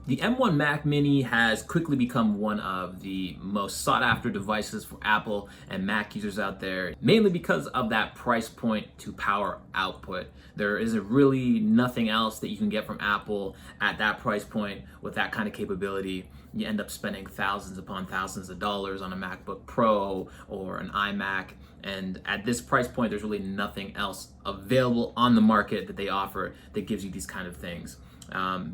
The M1 Mac Mini has quickly become one of the most sought after devices for Apple and Mac users out there, mainly because of that price point to power output. There is really nothing else that you can get from Apple at that price point with that kind of capability. You end up spending thousands upon thousands of dollars on a MacBook Pro or an iMac. And at this price point, there's really nothing else available on the market that they offer that gives you these kind of things.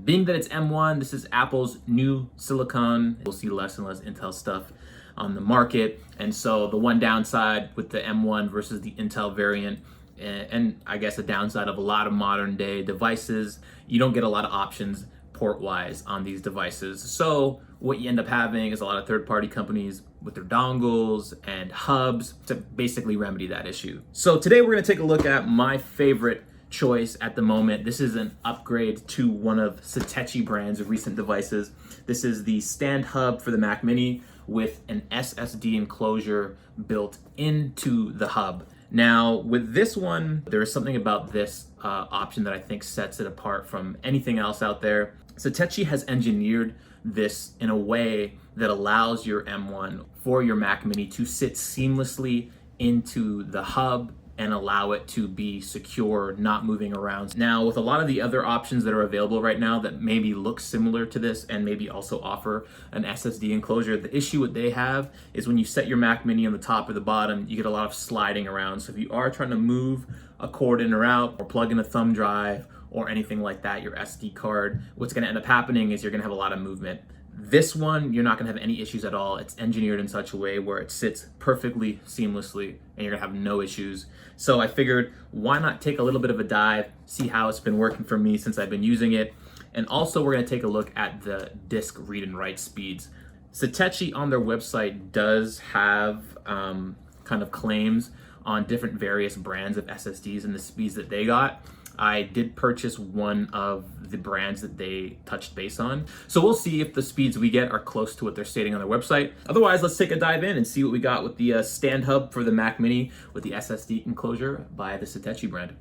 Being that it's M1, this is Apple's new silicon. We'll see less and less Intel stuff on the market. And so the one downside with the M1 versus the Intel variant, and I guess a downside of a lot of modern day devices, you don't get a lot of options port-wise on these devices. So what you end up having is a lot of third-party companies with their dongles and hubs to basically remedy that issue. So today we're gonna take a look at my favorite choice at the moment. This is an upgrade to one of Satechi brand's recent devices. This is the Stand Hub for the Mac Mini with an SSD enclosure built into the hub. Now with this one, there is something about this option that I think sets it apart from anything else out there. Satechi has engineered this in a way that allows your M1 for your Mac Mini to sit seamlessly into the hub and allow it to be secure, not moving around. Now, with a lot of the other options that are available right now that maybe look similar to this and maybe also offer an SSD enclosure, the issue what they have is when you set your Mac Mini on the top or the bottom, you get a lot of sliding around. So if you are trying to move a cord in or out or plug in a thumb drive or anything like that, your SD card, what's gonna end up happening is you're gonna have a lot of movement. This one, you're not gonna have any issues at all. It's engineered in such a way where it sits perfectly seamlessly and you're gonna have no issues. So I figured, why not take a little bit of a dive, see how it's been working for me since I've been using it. And also we're gonna take a look at the disk read and write speeds. Satechi on their website does have kind of claims on different various brands of SSDs and the speeds that they got. I did purchase one of the brands that they touched base on. So we'll see if the speeds we get are close to what they're stating on their website. Otherwise, let's take a dive in and see what we got with the Stand Hub for the Mac Mini with the SSD enclosure by the Satechi brand.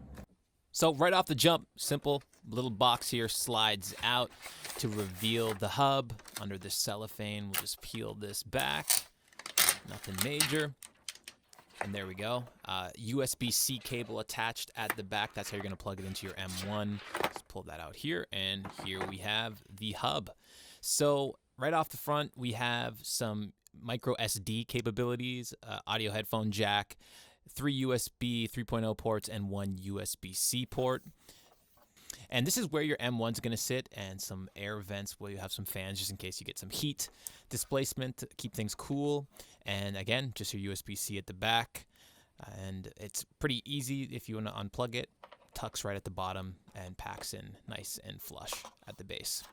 So right off the jump, simple little box here slides out to reveal the hub under this cellophane. We'll just peel this back, nothing major. And there we go. USB-C cable attached at the back. That's how you're going to plug it into your M1. Let's pull that out here. And here we have the hub. So right off the front, we have some micro SD capabilities, audio headphone jack, 3 USB 3.0 ports, and 1 USB-C port. And this is where your M1's going to sit, and some air vents where you have some fans just in case you get some heat displacement to keep things cool. And again, just your USB-C at the back. And it's pretty easy if you want to unplug it. Tucks right at the bottom and packs in nice and flush at the base.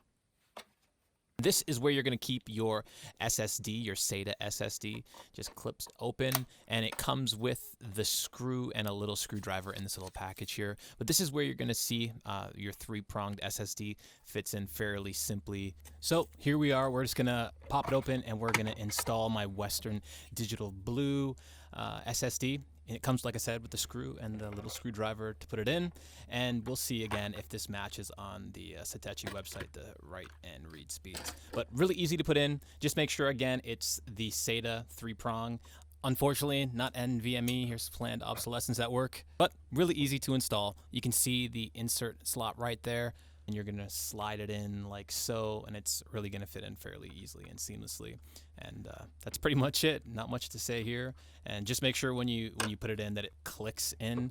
This is where you're going to keep your SSD, your SATA SSD. Just clips open, and it comes with the screw and a little screwdriver in this little package here. But this is where you're going to see your 3-pronged SSD fits in fairly simply. So here we are. We're just going to pop it open, and we're going to install my Western Digital Blue SSD. And it comes, like I said, with the screw and the little screwdriver to put it in. And we'll see again if this matches on the Satechi website, the write and read speeds. But really easy to put in. Just make sure, again, it's the SATA 3-prong. Unfortunately, not NVMe. Here's planned obsolescence at work. But really easy to install. You can see the insert slot right there. And you're going to slide it in like so, and it's really going to fit in fairly easily and seamlessly. And that's pretty much it. Not much to say here. And just make sure when you put it in that it clicks in.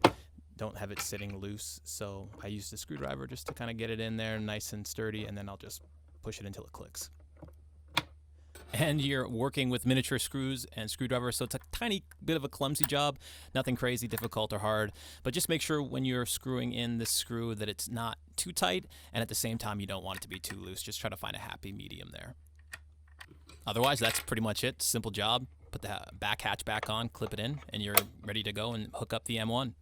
Don't have it sitting loose. So I use the screwdriver just to kind of get it in there nice and sturdy, and then I'll just push it until it clicks. And you're working with miniature screws and screwdrivers, so it's a tiny bit of a clumsy job, nothing crazy, difficult, or hard. But just make sure when you're screwing in the screw that it's not too tight, and at the same time you don't want it to be too loose. Just try to find a happy medium there. Otherwise, that's pretty much it. Simple job. Put the back hatch back on, clip it in, and you're ready to go and hook up the M1.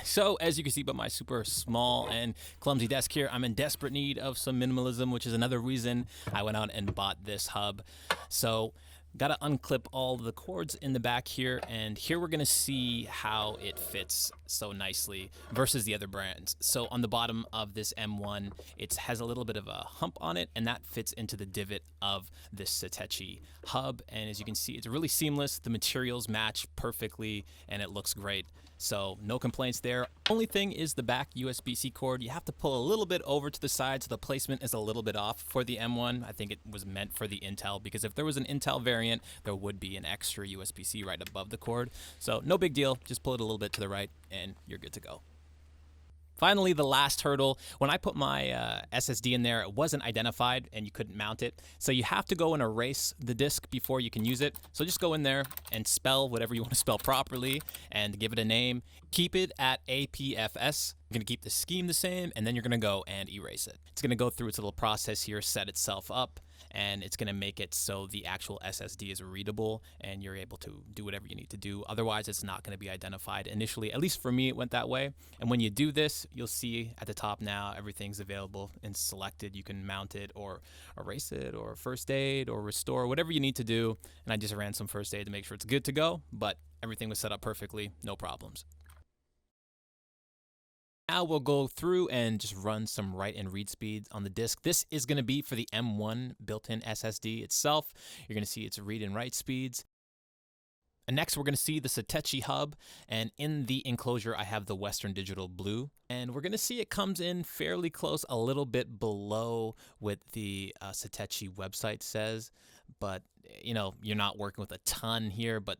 So, as you can see by my super small and clumsy desk here, I'm in desperate need of some minimalism, which is another reason I went out and bought this hub. So, Got to unclip all the cords in the back here, and here we're going to see how it fits so nicely versus the other brands. So on the bottom of this M1, it has a little bit of a hump on it, and that fits into the divot of this Satechi hub. And as you can see, it's really seamless. The materials match perfectly, and it looks great. So no complaints there. Only thing is the back USB-C cord. You have to pull a little bit over to the side, so the placement is a little bit off for the M1. I think it was meant for the Intel, because if there was an Intel variant, there would be an extra USB-C right above the cord. So no big deal. Just pull it a little bit to the right, and you're good to go. Finally, the last hurdle. When I put my SSD in there, it wasn't identified and you couldn't mount it. So you have to go and erase the disk before you can use it. So just go in there and spell whatever you want to spell properly and give it a name. Keep it at APFS. You're going to keep the scheme the same, and then you're going to go and erase it. It's going to go through its little process here, set itself up, and it's going to make it so the actual SSD is readable and you're able to do whatever you need to do. Otherwise, it's not going to be identified initially. At least for me, it went that way. And when you do this, you'll see at the top now, everything's available and selected. You can mount it or erase it or first aid or restore, whatever you need to do. And I just ran some first aid to make sure it's good to go, but everything was set up perfectly, no problems. Now we'll go through and just run some write and read speeds on the disk. This is going to be for the M1 built-in SSD itself. You're going to see its read and write speeds. And next we're going to see the Satechi hub, and in the enclosure I have the Western Digital Blue, and we're going to see it comes in fairly close, a little bit below what the Satechi website says, but you know, you're not working with a ton here, but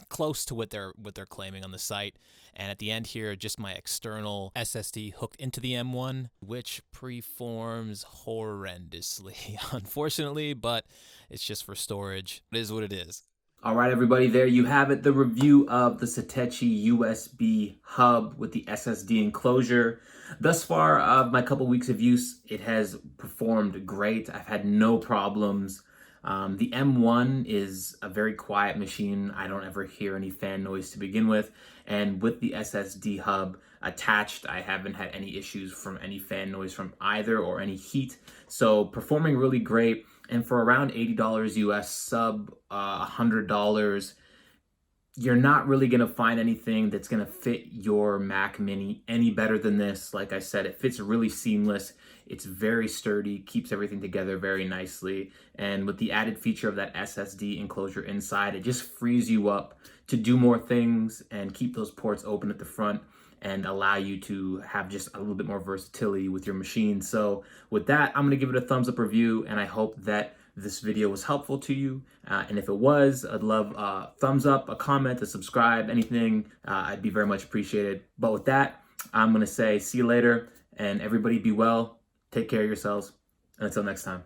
close to what they're claiming on the site. And at the end here, just my external SSD hooked into the M1, which preforms horrendously, unfortunately, but it's just for storage. It is what it is. All right, everybody, there you have it, the review of the Satechi USB hub with the SSD enclosure. Thus far, of my couple weeks of use, it has performed great. I've had no problems. The M1 is a very quiet machine. I don't ever hear any fan noise to begin with. And with the SSD hub attached, I haven't had any issues from any fan noise from either or any heat. So performing really great. And for around $80 US, sub $100, you're not really going to find anything that's going to fit your Mac Mini any better than this. Like I said, it fits really seamless. It's very sturdy, keeps everything together very nicely. And with the added feature of that SSD enclosure inside, it just frees you up to do more things and keep those ports open at the front and allow you to have just a little bit more versatility with your machine. So with that, I'm going to give it a thumbs up review, and I hope that this video was helpful to you. And if it was, I'd love a thumbs up, a comment, a subscribe, anything. I'd be very much appreciated. But with that, I'm going to say see you later, and everybody be well. Take care of yourselves. And until next time.